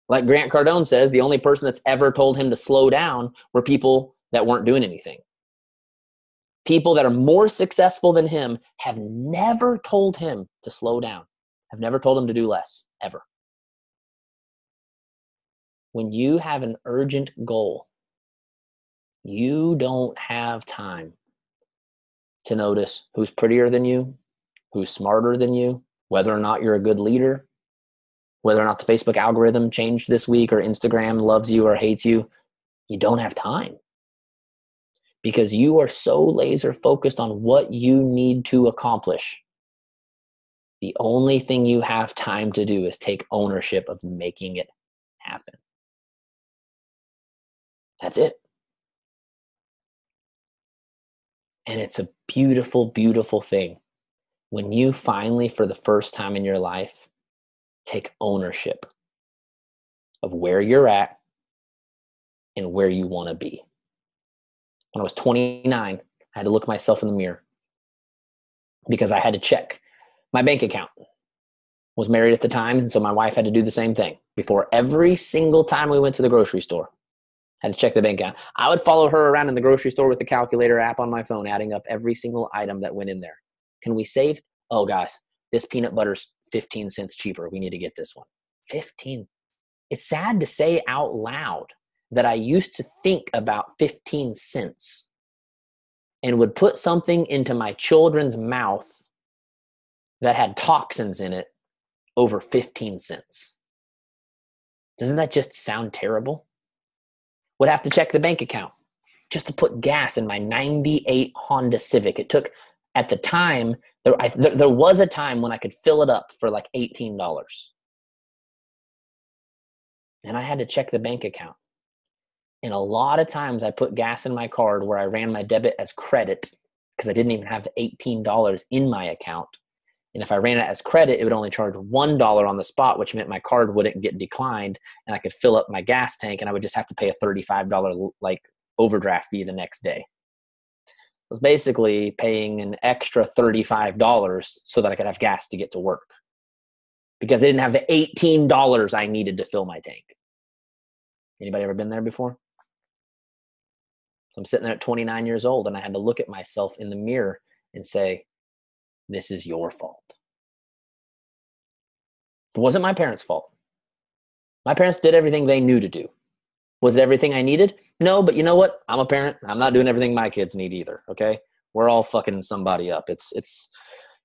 Like Grant Cardone says, the only person that's ever told him to slow down were people that weren't doing anything. People that are more successful than him have never told him to slow down, have never told him to do less, ever. When you have an urgent goal, you don't have time to notice who's prettier than you, who's smarter than you, whether or not you're a good leader, whether or not the Facebook algorithm changed this week or Instagram loves you or hates you. You don't have time because you are so laser focused on what you need to accomplish. The only thing you have time to do is take ownership of making it happen. That's it. And it's a beautiful, beautiful thing when you finally, for the first time in your life, take ownership of where you're at and where you want to be. When I was 29, I had to look myself in the mirror because I had to check my bank account. Was married at the time, and so my wife had to do the same thing. Before every single time we went to the grocery store, had to check the bank account. I would follow her around in the grocery store with the calculator app on my phone, adding up every single item that went in there. Can we save? Oh, guys, this peanut butter's 15 cents cheaper. We need to get this one. 15. It's sad to say out loud that I used to think about 15 cents and would put something into my children's mouth that had toxins in it over 15 cents. Doesn't that just sound terrible? Would have to check the bank account just to put gas in my 98 Honda Civic. It took, at the time, there was a time when I could fill it up for like $18. And I had to check the bank account. And a lot of times I put gas in my card where I ran my debit as credit because I didn't even have the $18 in my account. And if I ran it as credit, it would only charge $1 on the spot, which meant my card wouldn't get declined and I could fill up my gas tank and I would just have to pay a $35 like overdraft fee the next day. I was basically paying an extra $35 so that I could have gas to get to work because I didn't have the $18 I needed to fill my tank. Anybody ever been there before? So I'm sitting there at 29 years old and I had to look at myself in the mirror and say, this is your fault. It wasn't my parents' fault. My parents did everything they knew to do. Was it everything I needed? No, but you know what? I'm a parent. I'm not doing everything my kids need either. Okay. We're all fucking somebody up. It's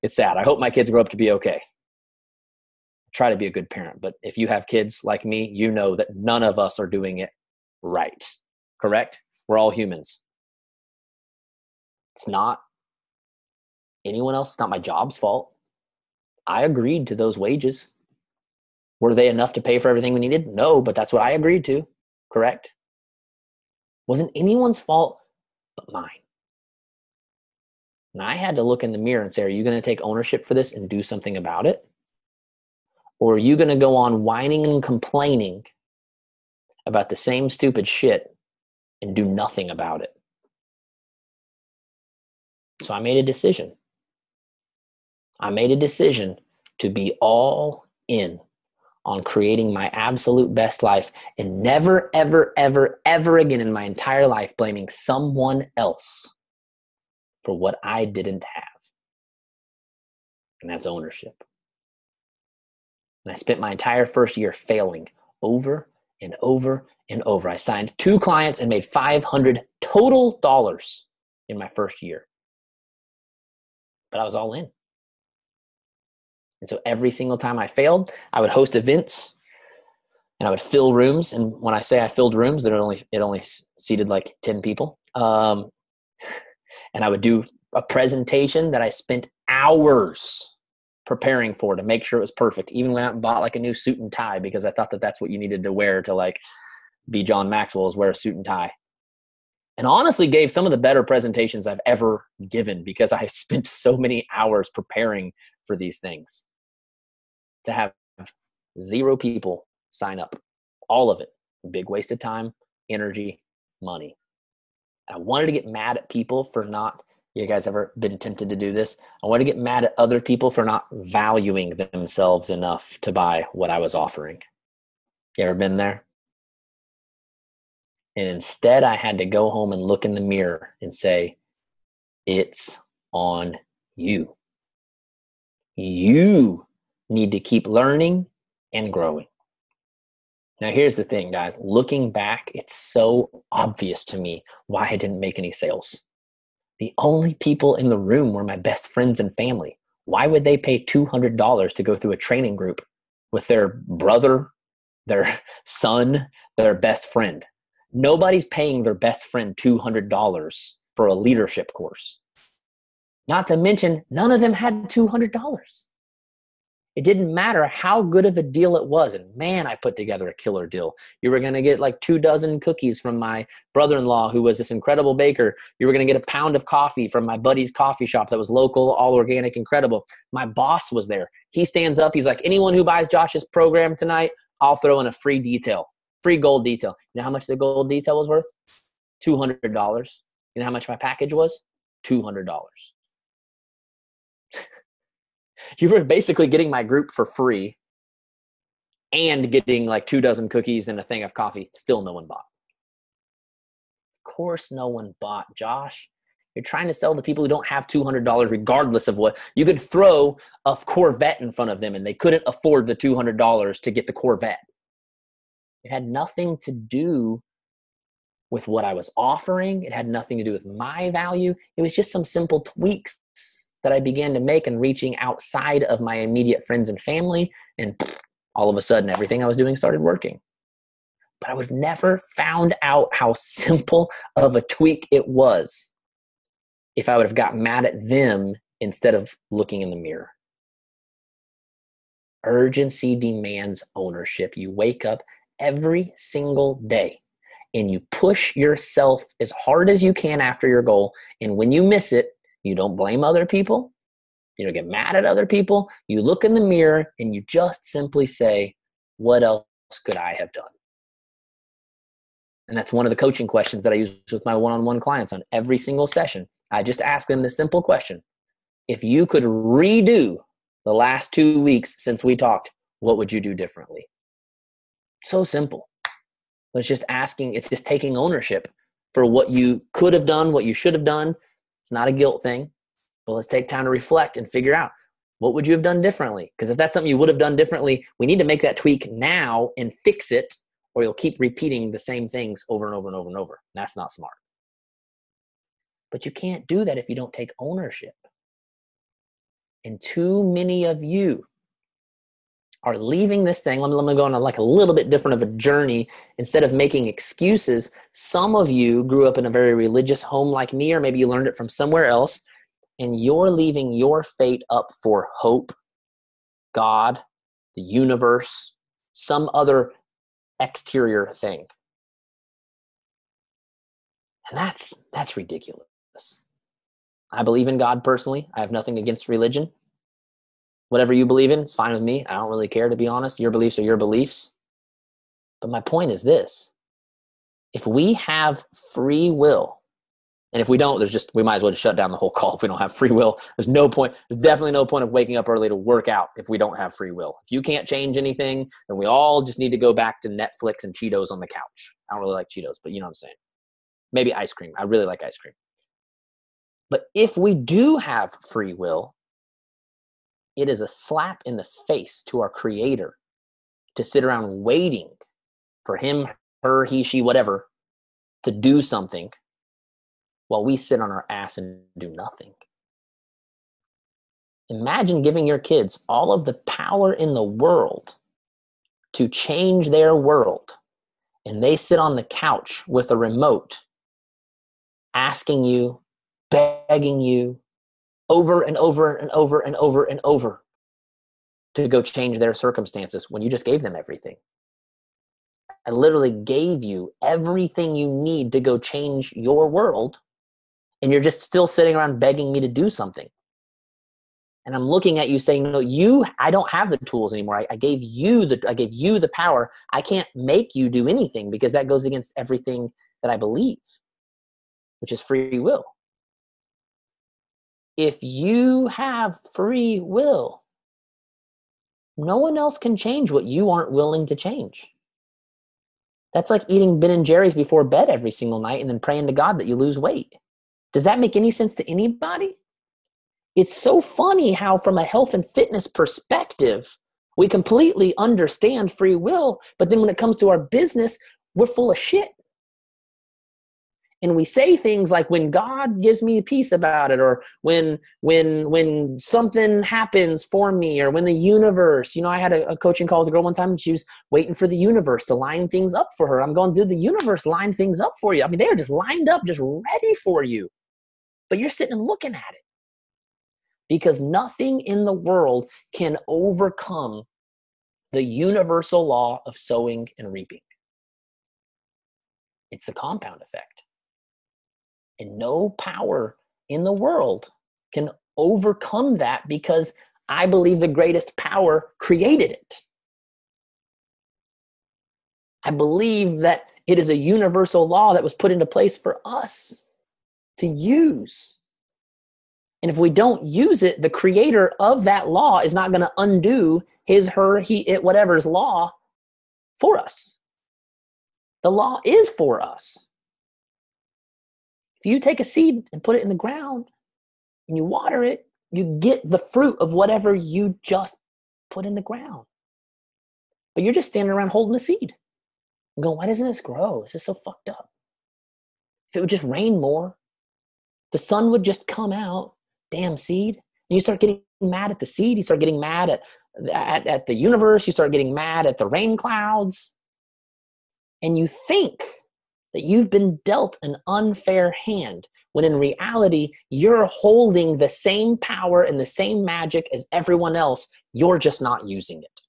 sad. I hope my kids grow up to be okay. Try to be a good parent. But if you have kids like me, you know that none of us are doing it right. Correct? We're all humans. It's not anyone else. It's not my job's fault. I agreed to those wages. Were they enough to pay for everything we needed? No, but that's what I agreed to. Correct? Wasn't anyone's fault but mine. And I had to look in the mirror and say, are you going to take ownership for this and do something about it? Or are you going to go on whining and complaining about the same stupid shit and do nothing about it? So I made a decision. I made a decision to be all in on creating my absolute best life and never, ever, ever, ever again in my entire life blaming someone else for what I didn't have. And that's ownership. And I spent my entire first year failing over and over and over. I signed 2 clients and made $500 total in my first year. But I was all in. And so every single time I failed, I would host events and I would fill rooms. And when I say I filled rooms, it only seated like 10 people. And I would do a presentation that I spent hours preparing for to make sure it was perfect. Even went out and bought like a new suit and tie because I thought that that's what you needed to wear to like be John Maxwell, is wear a suit and tie. And honestly gave some of the better presentations I've ever given because I spent so many hours preparing for these things. To have 0 people sign up, all of it, big waste of time, energy, money. I wanted to get mad at people for not, you guys ever been tempted to do this? I wanted to get mad at other people for not valuing themselves enough to buy what I was offering. You ever been there? And instead I had to go home and look in the mirror and say, it's on you. You need to keep learning and growing. Now, here's the thing, guys. Looking back, it's so obvious to me why I didn't make any sales. The only people in the room were my best friends and family. Why would they pay $200 to go through a training group with their brother, their son, their best friend? Nobody's paying their best friend $200 for a leadership course. Not to mention, none of them had $200. It didn't matter how good of a deal it was. And man, I put together a killer deal. You were going to get like 24 cookies from my brother-in-law, who was this incredible baker. You were going to get a pound of coffee from my buddy's coffee shop that was local, all organic, incredible. My boss was there. He stands up. He's like, anyone who buys Josh's program tonight, I'll throw in a free detail, free gold detail. You know how much the gold detail was worth? $200. You know how much my package was? $200. You were basically getting my group for free and getting like 24 cookies and a thing of coffee. Still no one bought. Of course no one bought, Josh. You're trying to sell to people who don't have $200 regardless of what. You could throw a Corvette in front of them and they couldn't afford the $200 to get the Corvette. It had nothing to do with what I was offering. It had nothing to do with my value. It was just some simple tweaks that I began to make and reaching outside of my immediate friends and family. And all of a sudden, everything I was doing started working. But I would have never found out how simple of a tweak it was if I would have got mad at them instead of looking in the mirror. Urgency demands ownership. You wake up every single day and you push yourself as hard as you can after your goal. And when you miss it, you don't blame other people. You don't get mad at other people. You look in the mirror and you just simply say, what else could I have done? And that's one of the coaching questions that I use with my one-on-one clients on every single session. I just ask them this simple question. If you could redo the last 2 weeks since we talked, what would you do differently? So simple. It's just asking, it's just taking ownership for what you could have done, what you should have done. It's not a guilt thing, but let's take time to reflect and figure out what would you have done differently? Because if that's something you would have done differently, we need to make that tweak now and fix it or you'll keep repeating the same things over and over and over and over. And that's not smart. But you can't do that if you don't take ownership. And too many of you are leaving this thing. Let me go on a little bit different of a journey. Instead of making excuses, some of you grew up in a very religious home like me, or maybe you learned it from somewhere else, and you're leaving your fate up for hope, God, the universe, some other exterior thing. And that's ridiculous. I believe in God personally. I have nothing against religion. Whatever you believe in, it's fine with me. I don't really care, to be honest. Your beliefs are your beliefs. But my point is this. If we have free will, and if we don't, we might as well just shut down the whole call if we don't have free will. There's no point. There's definitely no point of waking up early to work out if we don't have free will. If you can't change anything, then we all just need to go back to Netflix and Cheetos on the couch. I don't really like Cheetos, but you know what I'm saying. Maybe ice cream. I really like ice cream. But if we do have free will, it is a slap in the face to our Creator to sit around waiting for him, her, he, she, whatever, to do something while we sit on our ass and do nothing. Imagine giving your kids all of the power in the world to change their world, and they sit on the couch with a remote asking you, begging you over and over and over and over and over to go change their circumstances when you just gave them everything. I literally gave you everything you need to go change your world, and you're just still sitting around begging me to do something. And I'm looking at you saying, no, I don't have the tools anymore. I gave you the power. I can't make you do anything because that goes against everything that I believe, which is free will. If you have free will, no one else can change what you aren't willing to change. That's like eating Ben and Jerry's before bed every single night and then praying to God that you lose weight. Does that make any sense to anybody? It's so funny how from a health and fitness perspective, we completely understand free will, but then when it comes to our business, we're full of shit. And we say things like, when God gives me peace about it, or when something happens for me, or when the universe, I had a coaching call with a girl one time, and she was waiting for the universe to line things up for her. I'm going, dude, the universe lined things up for you. I mean, they are just lined up, just ready for you. But you're sitting and looking at it. Because nothing in the world can overcome the universal law of sowing and reaping. It's the compound effect. And no power in the world can overcome that, because I believe the greatest power created it. I believe that it is a universal law that was put into place for us to use. And if we don't use it, the creator of that law is not going to undo his, her, he, it, whatever's law for us. The law is for us. If you take a seed and put it in the ground and you water it, you get the fruit of whatever you just put in the ground. But you're just standing around holding the seed and going, why doesn't this grow? This is so fucked up. If it would just rain more, the sun would just come out. Damn seed. And you start getting mad at the seed. You start getting mad at the universe. You start getting mad at the rain clouds. And you think that you've been dealt an unfair hand, when in reality, you're holding the same power and the same magic as everyone else. You're just not using it.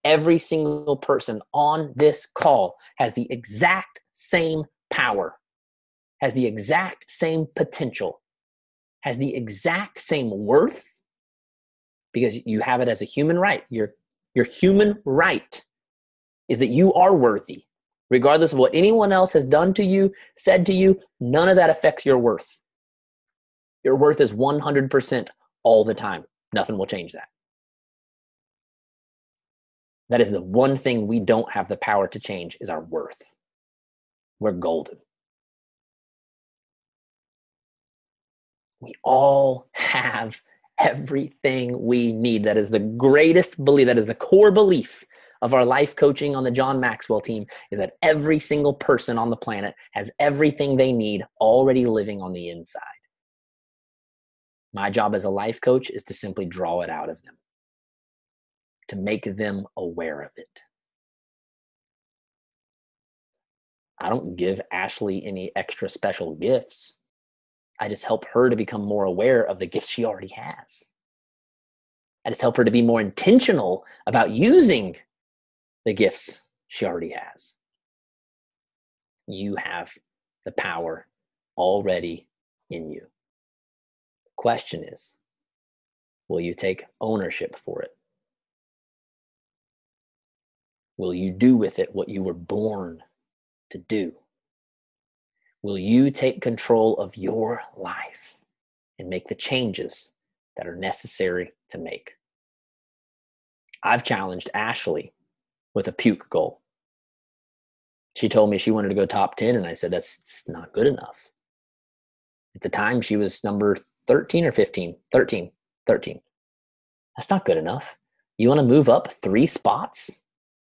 Every single person on this call has the exact same power, has the exact same potential, has the exact same worth, because you have it as a human right. Your human right is that you are worthy. Regardless of what anyone else has done to you, said to you, none of that affects your worth. Your worth is 100% all the time. Nothing will change that. That is the one thing we don't have the power to change, is our worth. We're golden. We all have everything we need. That is the greatest belief. That is the core belief of our life coaching on the John Maxwell team is that every single person on the planet has everything they need already living on the inside. My job as a life coach is to simply draw it out of them, to make them aware of it. I don't give Ashley any extra special gifts. I just help her to become more aware of the gifts she already has. I just help her to be more intentional about using the gifts she already has. You have the power already in you. The question is, will you take ownership for it? Will you do with it what you were born to do? Will you take control of your life and make the changes that are necessary to make? I've challenged Ashley with a puke goal. She told me she wanted to go top 10, and I said, that's not good enough. At the time, she was number 13 or 15? 13. That's not good enough. You want to move up 3 spots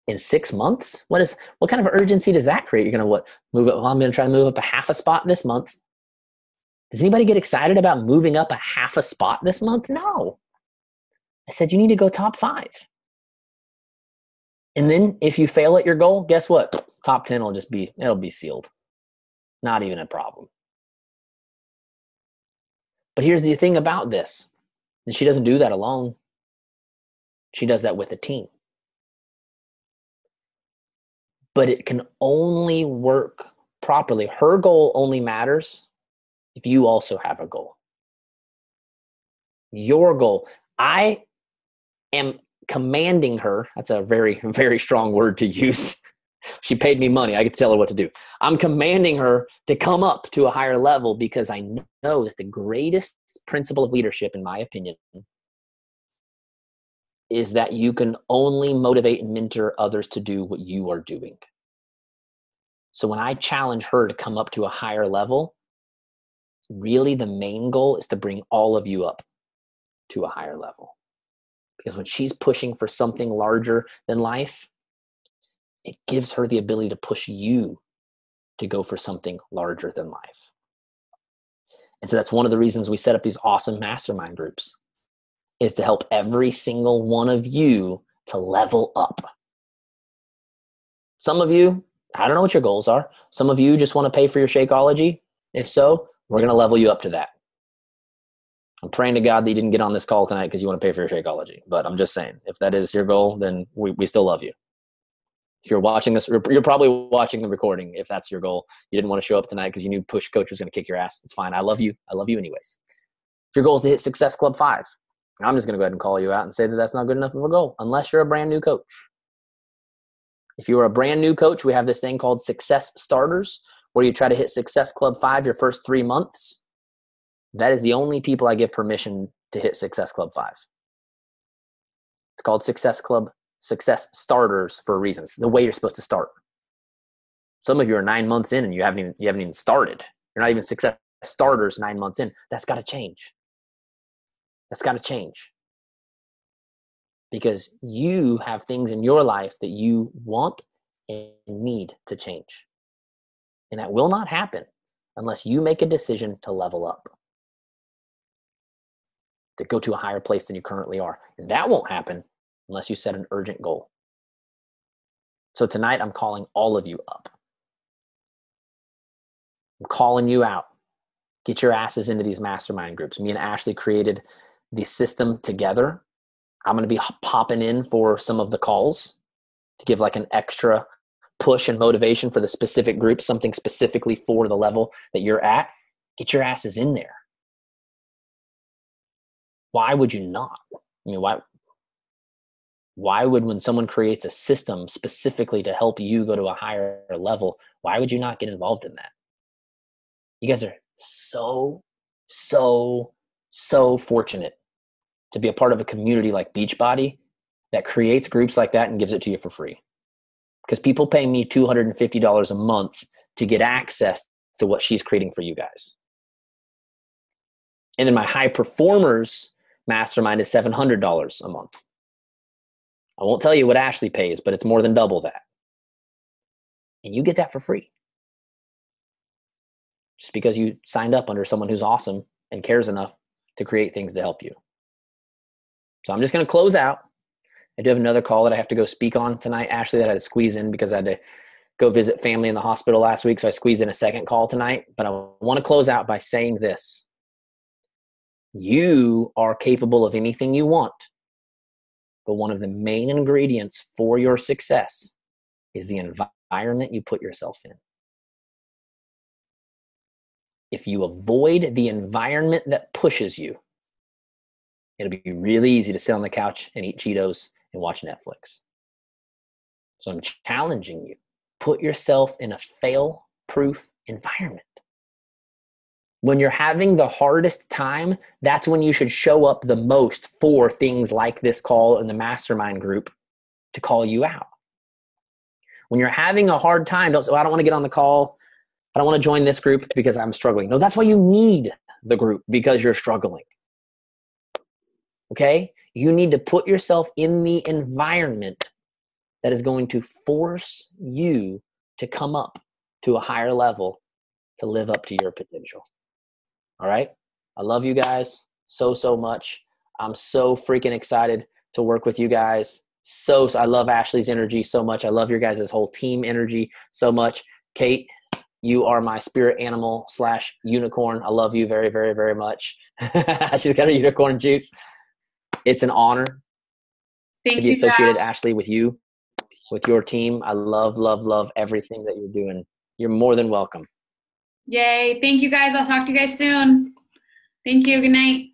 in 6 months? What kind of urgency does that create? You're going to move up? Well, I'm going to try to move up a half a spot this month. Does anybody get excited about moving up a half a spot this month? No. I said, you need to go top 5. And then if you fail at your goal, guess what? Top 10 it'll be sealed. Not even a problem. But here's the thing about this. And she doesn't do that alone. She does that with a team. But it can only work properly. Her goal only matters if you also have a goal. Your goal. I am commanding her. That's a very, very strong word to use. She paid me money. I get to tell her what to do. I'm commanding her to come up to a higher level because I know that the greatest principle of leadership, in my opinion, is that you can only motivate and mentor others to do what you are doing. So when I challenge her to come up to a higher level, really the main goal is to bring all of you up to a higher level. Because when she's pushing for something larger than life, it gives her the ability to push you to go for something larger than life. And so that's one of the reasons we set up these awesome mastermind groups, is to help every single one of you to level up. Some of you, I don't know what your goals are. Some of you just want to pay for your Shakeology. If so, we're going to level you up to that. I'm praying to God that you didn't get on this call tonight because you want to pay for your Shakeology. But I'm just saying, if that is your goal, then we still love you. If you're watching this, you're probably watching the recording. If that's your goal, you didn't want to show up tonight because you knew Push Coach was going to kick your ass. It's fine. I love you. I love you anyways. If your goal is to hit Success Club 5, I'm just going to go ahead and call you out and say that that's not good enough of a goal unless you're a brand new coach. If you are a brand new coach, we have this thing called Success Starters, where you try to hit Success Club 5 your first 3 months. That is the only people I give permission to hit Success Club 5. It's called Success Starters for a reason. It's the way you're supposed to start. Some of you are 9 months in and you haven't even started. You're not even Success Starters 9 months in. That's got to change. That's got to change. Because you have things in your life that you want and need to change. And that will not happen unless you make a decision to level up, to go to a higher place than you currently are. And that won't happen unless you set an urgent goal. So tonight, I'm calling all of you up. I'm calling you out. Get your asses into these mastermind groups. Me and Ashley created the system together. I'm going to be popping in for some of the calls to give like an extra push and motivation for the specific group, something specifically for the level that you're at. Get your asses in there. Why would you not? I mean, why would, when someone creates a system specifically to help you go to a higher level, why would you not get involved in that? You guys are so fortunate to be a part of a community like Beachbody that creates groups like that and gives it to you for free. Because people pay me $250 a month to get access to what she's creating for you guys. And then my high performers mastermind is $700 a month. I won't tell you what Ashley pays, but it's more than double that. And you get that for free. Just because you signed up under someone who's awesome and cares enough to create things to help you. So I'm just going to close out. I do have another call that I have to go speak on tonight, Ashley, that I had to squeeze in because I had to go visit family in the hospital last week. So I squeezed in a second call tonight. But I want to close out by saying this. You are capable of anything you want. But one of the main ingredients for your success is the environment you put yourself in. If you avoid the environment that pushes you, it'll be really easy to sit on the couch and eat Cheetos and watch Netflix. So I'm challenging you. Put yourself in a fail-proof environment. When you're having the hardest time, that's when you should show up the most for things like this call in the mastermind group to call you out. When you're having a hard time, don't say, I don't want to get on the call. I don't want to join this group because I'm struggling. No, that's why you need the group, because you're struggling. Okay? You need to put yourself in the environment that is going to force you to come up to a higher level to live up to your potential. All right? I love you guys so, so much. I'm so freaking excited to work with you guys. I love Ashley's energy so much. I love your guys' whole team energy so much. Kate, you are my spirit animal / unicorn. I love you very, very, very much. She's got a unicorn juice. It's an honor to be associated, Ashley, with you, with your team. I love, love, love everything that you're doing. You're more than welcome. Yay. Thank you guys. I'll talk to you guys soon. Thank you. Good night.